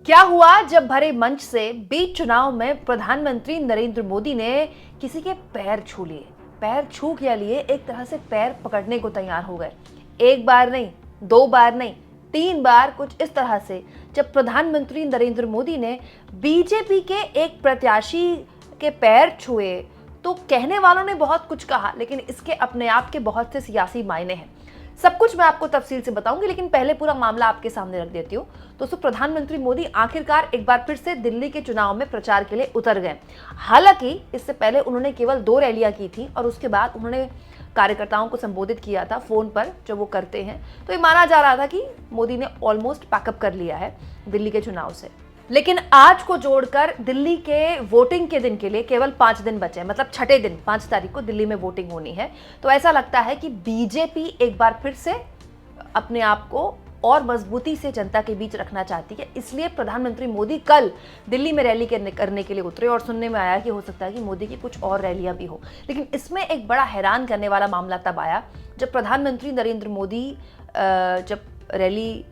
क्या हुआ जब भरे मंच से बीच चुनाव में प्रधानमंत्री नरेंद्र मोदी ने किसी के पैर छू लिए। पैर छू क्या लिए, एक तरह से पैर पकड़ने को तैयार हो गए। एक बार नहीं, दो बार नहीं, 3 बार कुछ इस तरह से जब प्रधानमंत्री नरेंद्र मोदी ने बीजेपी के एक प्रत्याशी के पैर छुए तो कहने वालों ने बहुत कुछ कहा, लेकिन इसके अपने आप के बहुत से सियासी मायने हैं। सब कुछ मैं आपको तफसील से बताऊंगी, लेकिन पहले पूरा मामला आपके सामने रख देती हूँ। दोस्तों, प्रधानमंत्री मोदी आखिरकार एक बार फिर से दिल्ली के चुनाव में प्रचार के लिए उतर गए। हालांकि इससे पहले उन्होंने केवल 2 रैलियां की थी और उसके बाद उन्होंने कार्यकर्ताओं को संबोधित किया था फोन पर, जो वो करते हैं। तो ये माना जा रहा था कि मोदी ने ऑलमोस्ट पैकअप कर लिया है दिल्ली के चुनाव से। लेकिन आज को जोड़कर दिल्ली के वोटिंग के दिन के लिए केवल 5 दिन बचे हैं, मतलब छठे दिन 5 तारीख को दिल्ली में वोटिंग होनी है। तो ऐसा लगता है कि बीजेपी एक बार फिर से अपने आप को और मजबूती से जनता के बीच रखना चाहती है। इसलिए प्रधानमंत्री मोदी कल दिल्ली में रैली करने के लिए उतरे और सुनने में आया कि हो सकता है कि मोदी की कुछ और रैलियां भी हो। लेकिन इसमें एक बड़ा हैरान करने वाला मामला तब आया जब प्रधानमंत्री नरेंद्र मोदी जब रैली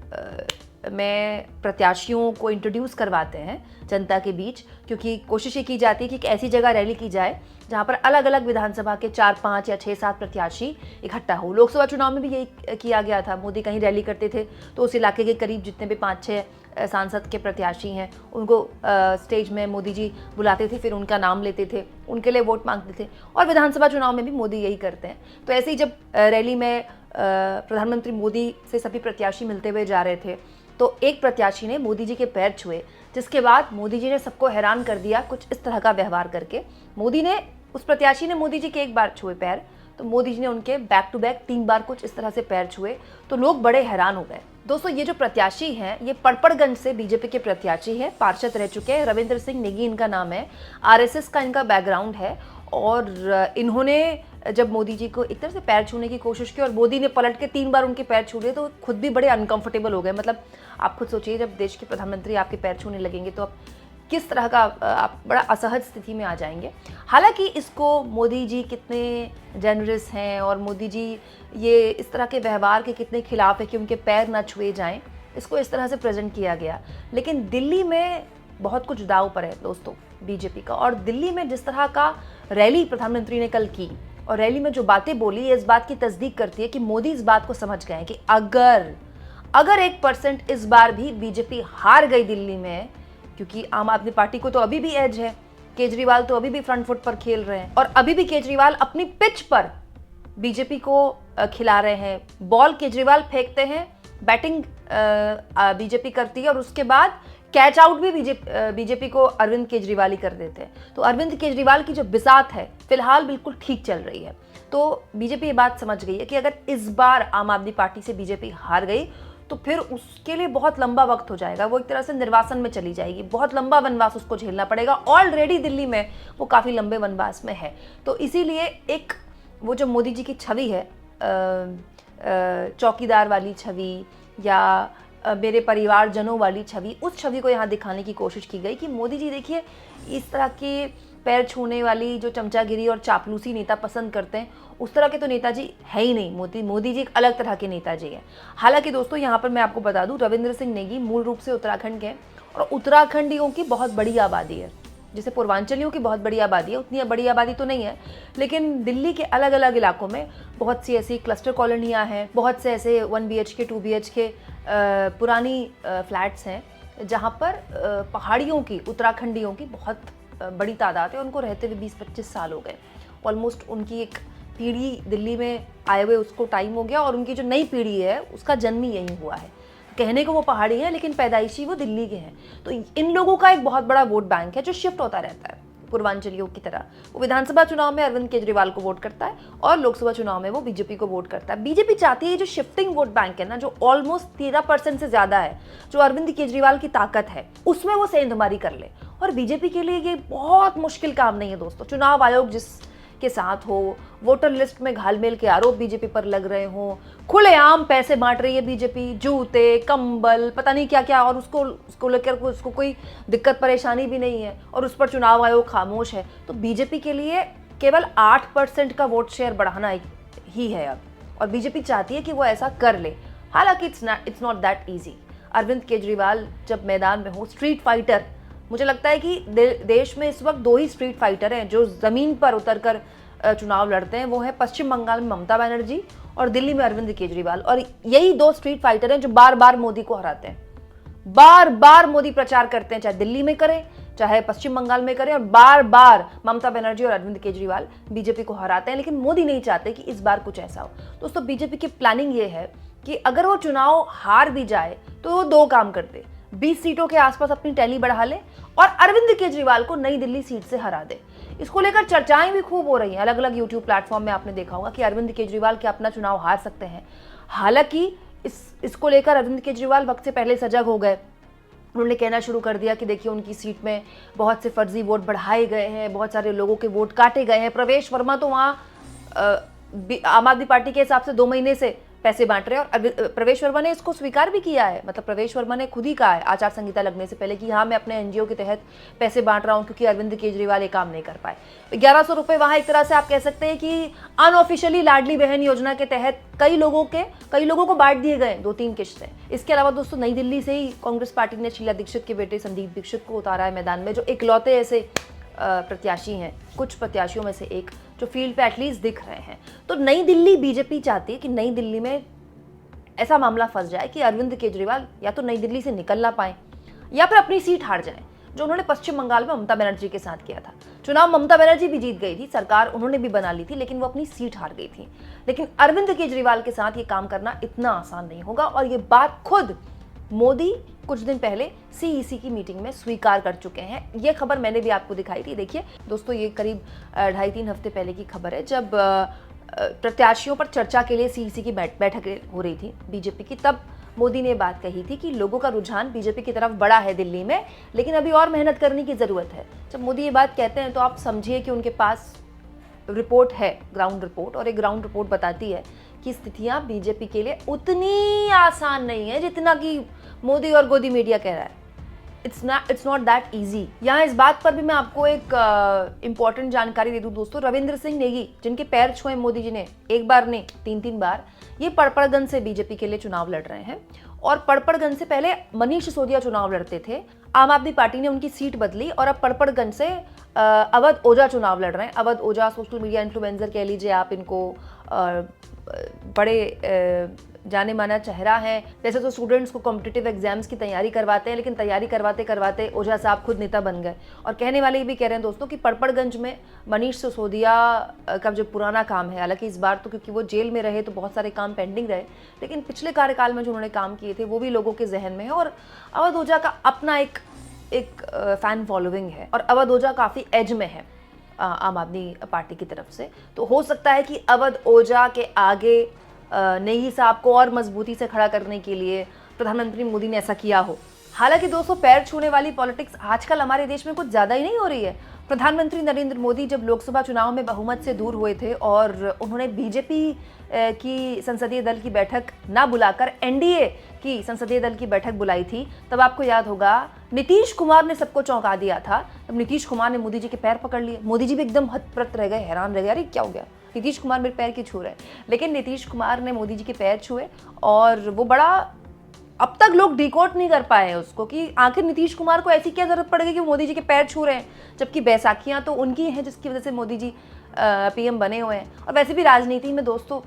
में प्रत्याशियों को इंट्रोड्यूस करवाते हैं जनता के बीच, क्योंकि कोशिश ये की जाती है कि एक ऐसी जगह रैली की जाए जहां पर अलग अलग विधानसभा के 4, 5 या 6, 7 प्रत्याशी इकट्ठा हो। लोकसभा चुनाव में भी यही किया गया था। मोदी कहीं रैली करते थे तो उस इलाके के करीब जितने भी 5-6 सांसद के प्रत्याशी हैं उनको स्टेज में मोदी जी बुलाते थे, फिर उनका नाम लेते थे, उनके लिए वोट मांगते थे। और विधानसभा चुनाव में भी मोदी यही करते हैं। तो ऐसे ही जब रैली में प्रधानमंत्री मोदी से सभी प्रत्याशी मिलते हुए जा रहे थे तो एक प्रत्याशी ने मोदी जी के पैर छुए, जिसके बाद मोदी जी ने सबको हैरान कर दिया कुछ इस तरह का व्यवहार करके। उस प्रत्याशी ने मोदी जी के एक बार छुए पैर, तो मोदी जी ने उनके बैक टू बैक 3 बार कुछ इस तरह से पैर छुए, तो लोग बड़े हैरान हो गए। दोस्तों, ये जो प्रत्याशी हैं ये पड़पड़गंज से बीजेपी के प्रत्याशी हैं, पार्षद रह चुके हैं। रविंद्र सिंह नेगी इनका नाम है, आरएसएस का इनका बैकग्राउंड है। और इन्होंने जब मोदी जी को एक तरह से पैर छूने की कोशिश की और मोदी ने पलट के 3 बार उनके पैर छू लिए तो खुद भी बड़े अनकंफर्टेबल हो गए। मतलब आप खुद सोचिए, जब देश के प्रधानमंत्री आपके पैर छूने लगेंगे तो आप किस तरह का आप बड़ा असहज स्थिति में आ जाएंगे। हालांकि इसको मोदी जी कितने जेनरस हैं और मोदी जी ये इस तरह के व्यवहार के कितने खिलाफ है कि उनके पैर ना छुए जाएं, इसको इस तरह से प्रेजेंट किया गया। लेकिन दिल्ली में बहुत कुछ दांव पर है दोस्तों बीजेपी का। और दिल्ली में जिस तरह का रैली प्रधानमंत्री ने कल की और रैली में जो बातें बोली, इस बात की तस्दीक करती है कि मोदी इस बात को समझ गए हैं कि अगर 1% इस बार भी बीजेपी हार गई दिल्ली में, क्योंकि आम आदमी पार्टी को तो अभी भी एज है, केजरीवाल तो अभी भी फ्रंट फुट पर खेल रहे हैं और अभी भी केजरीवाल अपनी पिच पर बीजेपी को खिला रहे हैं। बॉल केजरीवाल फेंकते हैं, बैटिंग बीजेपी करती है और उसके बाद कैच आउट भी बीजेपी को अरविंद केजरीवाल ही कर देते हैं। तो अरविंद केजरीवाल की जो बिसात है फिलहाल बिल्कुल ठीक चल रही है। तो बीजेपी ये बात समझ गई है कि अगर इस बार आम आदमी पार्टी से बीजेपी हार गई तो फिर उसके लिए बहुत लंबा वक्त हो जाएगा, वो एक तरह से निर्वासन में चली जाएगी, बहुत लंबा वनवास उसको झेलना पड़ेगा। ऑलरेडी दिल्ली में वो काफ़ी लंबे वनवास में है। तो इसीलिए एक वो जो मोदी जी की छवि है, चौकीदार वाली छवि या मेरे परिवारजनों वाली छवि, उस छवि को यहाँ दिखाने की कोशिश की गई कि मोदी जी देखिए इस तरह के पैर छूने वाली जो चमचागिरी और चापलूसी नेता पसंद करते हैं, उस तरह के तो नेताजी है ही नहीं। मोदी जी एक अलग तरह के नेताजी हैं। हालांकि दोस्तों, यहाँ पर मैं आपको बता दूं, रविंद्र सिंह नेगी मूल रूप से उत्तराखंड के हैं और उत्तराखंडियों की बहुत बड़ी आबादी है। जैसे पूर्वांचलियों की बहुत बड़ी आबादी है, उतनी बड़ी आबादी तो नहीं है, लेकिन दिल्ली के अलग अलग इलाकों में बहुत सी ऐसी क्लस्टर कॉलोनियाँ हैं, बहुत से ऐसे 1 BHK 2 BHK पुरानी फ्लैट्स हैं जहाँ पर पहाड़ियों की, उत्तराखंडियों की बहुत बड़ी तादाद है। उनको रहते हुए 20-25 साल हो गए। ऑलमोस्ट उनकी एक पीढ़ी दिल्ली में आए हुए उसको टाइम हो गया और उनकी जो नई पीढ़ी है उसका जन्म ही यहीं हुआ है। कहने को वो पहाड़ी हैं लेकिन पैदाइशी वो दिल्ली के हैं। तो इन लोगों का एक बहुत बड़ा वोट बैंक है जो शिफ्ट होता रहता है पूर्वांचलियों की तरह। वो विधानसभा चुनाव में अरविंद केजरीवाल को वोट करता है और लोकसभा चुनाव में वो बीजेपी को वोट करता है। बीजेपी चाहती है जो शिफ्टिंग वोट बैंक है ना, जो ऑलमोस्ट 13% से ज्यादा है, जो अरविंद केजरीवाल की ताकत है, उसमें वो सेंधमारी कर ले। और बीजेपी के लिए ये बहुत मुश्किल काम नहीं है दोस्तों। चुनाव आयोग जिस के साथ हो, वोटर लिस्ट में घालमेल के आरोप बीजेपी पर लग रहे हों, खुलेआम पैसे बांट रही है बीजेपी, जूते, कंबल, पता नहीं क्या क्या, और उसको लेकर उसको कोई दिक्कत परेशानी भी नहीं है और उस पर चुनाव आयोग खामोश है। तो बीजेपी के लिए केवल 8% का वोट शेयर बढ़ाना ही है अब, और बीजेपी चाहती है कि वो ऐसा कर ले। हालांकि it's not that easy. Arvind Kejriwal जब मैदान में हो, स्ट्रीट फाइटर, मुझे लगता है कि देश में इस वक्त 2 ही स्ट्रीट फाइटर हैं जो ज़मीन पर उतरकर चुनाव लड़ते हैं। वो है पश्चिम बंगाल में ममता बनर्जी और दिल्ली में अरविंद केजरीवाल। और यही 2 स्ट्रीट फाइटर हैं जो बार बार मोदी को हराते हैं। बार बार मोदी प्रचार करते हैं, चाहे दिल्ली में करें चाहे पश्चिम बंगाल में करें, और बार बार ममता बनर्जी और अरविंद केजरीवाल बीजेपी को हराते हैं। लेकिन मोदी नहीं चाहते कि इस बार कुछ ऐसा हो। दोस्तों, बीजेपी की प्लानिंग ये है कि अगर वो चुनाव हार भी जाए तो वो 2 काम करते, 20 सीटों के आसपास अपनी टैली बढ़ा ले और अरविंद केजरीवाल को नई दिल्ली सीट से हरा दे। इसको लेकर चर्चाएं भी खूब हो रही हैं। अलग अलग यूट्यूब प्लेटफॉर्म में आपने देखा होगा कि अरविंद केजरीवाल क्या अपना चुनाव हार सकते हैं। हालांकि इसको लेकर अरविंद केजरीवाल वक्त से पहले सजग हो गए। उन्होंने कहना शुरू कर दिया कि देखिए, उनकी सीट में बहुत से फर्जी वोट बढ़ाए गए हैं, बहुत सारे लोगों के वोट काटे गए हैं। प्रवेश वर्मा तो वहाँ आम आदमी पार्टी के हिसाब से 2 महीने से पैसे बांट रहे हैं और प्रवेश वर्मा ने इसको स्वीकार भी किया है। मतलब प्रवेश वर्मा ने खुद ही कहा है आचार संहिता लगने से पहले कि हाँ, मैं अपने एनजीओ के तहत पैसे बांट रहा हूँ क्योंकि अरविंद केजरीवाल ये काम नहीं कर पाए। 1100 रुपये वहाँ एक तरह से आप कह सकते हैं कि अनऑफिशियली लाडली बहन योजना के तहत कई लोगों को बांट दिए गए 2-3 किश्तें। इसके अलावा दोस्तों, नई दिल्ली से ही कांग्रेस पार्टी ने शीला दीक्षित के बेटे संदीप दीक्षित को उतारा है मैदान में, जो इकलौते ऐसे प्रत्याशी हैं, कुछ प्रत्याशियों में से एक, जो फील्ड पे एटलीस्ट दिख रहे हैं। तो नई दिल्ली बीजेपी चाहती है कि नई दिल्ली में ऐसा मामला फंस जाए कि अरविंद केजरीवाल या तो नई दिल्ली से निकल ना पाए या फिर अपनी सीट हार जाए, जो उन्होंने पश्चिम बंगाल में ममता बनर्जी के साथ किया था। चुनाव ममता बनर्जी भी जीत गई थी, सरकार उन्होंने भी बना ली थी, लेकिन वो अपनी सीट हार गई थी। लेकिन अरविंद केजरीवाल के साथ ये काम करना इतना आसान नहीं होगा, और ये बात खुद मोदी कुछ दिन पहले सीईसी की मीटिंग में स्वीकार कर चुके हैं। ये खबर मैंने भी आपको दिखाई थी। देखिए दोस्तों, ये करीब 2.5-3 हफ्ते पहले की खबर है, जब प्रत्याशियों पर चर्चा के लिए सीईसी की बैठक हो रही थी बीजेपी की। तब मोदी ने बात कही थी कि लोगों का रुझान बीजेपी की तरफ बड़ा है दिल्ली में, लेकिन अभी और मेहनत करने की ज़रूरत है। जब मोदी ये बात कहते हैं तो आप समझिए कि उनके पास रिपोर्ट है, ग्राउंड रिपोर्ट, और एक ग्राउंड रिपोर्ट बताती है कि स्थितियां बीजेपी के लिए उतनी आसान नहीं है जितना कि मोदी और गोदी मीडिया कह रहा है। It's not that easy. यहाँ इस बात पर भी मैं आपको एक इंपॉर्टेंट जानकारी दे दूं दोस्तों। रविंद्र सिंह नेगी, जिनके पैर छुए मोदी जी ने एक बार नहीं 3-3 बार, ये पड़पड़गंज से बीजेपी के लिए चुनाव लड़ रहे हैं। और पड़पड़गंज से पहले मनीष सिसोदिया चुनाव लड़ते थे, आम आदमी पार्टी ने उनकी सीट बदली और अब पड़पड़गंज से अवध ओझा चुनाव लड़ रहे हैं। अवध ओझा सोशल मीडिया इन्फ्लुएंसर कह लीजिए आप इनको, बड़े जाने माना चेहरा है। वैसे तो स्टूडेंट्स को कॉम्पिटिटिव एग्जाम्स की तैयारी करवाते हैं, लेकिन तैयारी करवाते करवाते ओझा साहब खुद नेता बन गए। और कहने वाले ये भी कह रहे हैं दोस्तों कि पड़पड़गंज में मनीष सिसोदिया का जो पुराना काम है, हालांकि इस बार तो क्योंकि वो जेल में रहे तो बहुत सारे काम पेंडिंग रहे, लेकिन पिछले कार्यकाल में जो उन्होंने काम किए थे वो भी लोगों के जहन में है। और अवध ओझा का अपना एक फैन फॉलोइंग है, और अवध ओझा काफ़ी एज में है आम आदमी पार्टी की तरफ से। तो हो सकता है कि अवध ओझा के आगे नेगी साहब को और मजबूती से खड़ा करने के लिए प्रधानमंत्री मोदी ने ऐसा किया हो। हालांकि दोस्तों, पैर छूने वाली पॉलिटिक्स आजकल हमारे देश में कुछ ज़्यादा ही नहीं हो रही है। प्रधानमंत्री नरेंद्र मोदी जब लोकसभा चुनाव में बहुमत से दूर हुए थे और उन्होंने बीजेपी की संसदीय दल की बैठक ना बुलाकर एनडीए की संसदीय दल की बैठक बुलाई थी, तब आपको याद होगा नीतीश कुमार ने सबको चौंका दिया था। तब नीतीश कुमार ने मोदी जी के पैर पकड़ लिए, मोदी जी भी एकदम हतप्रत रह गए, हैरान रह गए, अरे क्या हो गया, नीतीश कुमार मेरे पैर क्यों छू रहे हैं। लेकिन नीतीश कुमार ने मोदी जी के पैर छुए और वो बड़ा, अब तक लोग डिकोड नहीं कर पाए हैं उसको कि आखिर नीतीश कुमार को ऐसी क्या जरूरत पड़ गई कि मोदी जी के पैर छू रहे हैं, जबकि बैसाखियां तो उनकी हैं जिसकी वजह से मोदी जी पीएम बने हुए हैं। और वैसे भी राजनीति में दोस्तों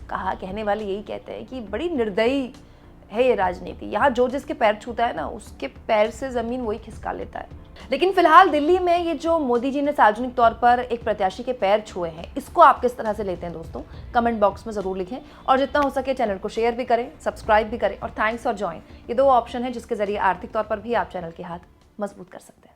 कहने वाले यही कहते हैं कि बड़ी निर्दयी है ये राजनीति। यहाँ जो जिसके पैर छूता है ना, उसके पैर से जमीन वही खिसका लेता है। लेकिन फिलहाल दिल्ली में ये जो मोदी जी ने सार्वजनिक तौर पर एक प्रत्याशी के पैर छुए हैं, इसको आप किस तरह से लेते हैं दोस्तों, कमेंट बॉक्स में जरूर लिखें। और जितना हो सके चैनल को शेयर भी करें, सब्सक्राइब भी करें, और थैंक्स और ज्वाइन, ये 2 ऑप्शन है जिसके जरिए आर्थिक तौर पर भी आप चैनल के हाथ मजबूत कर सकते हैं।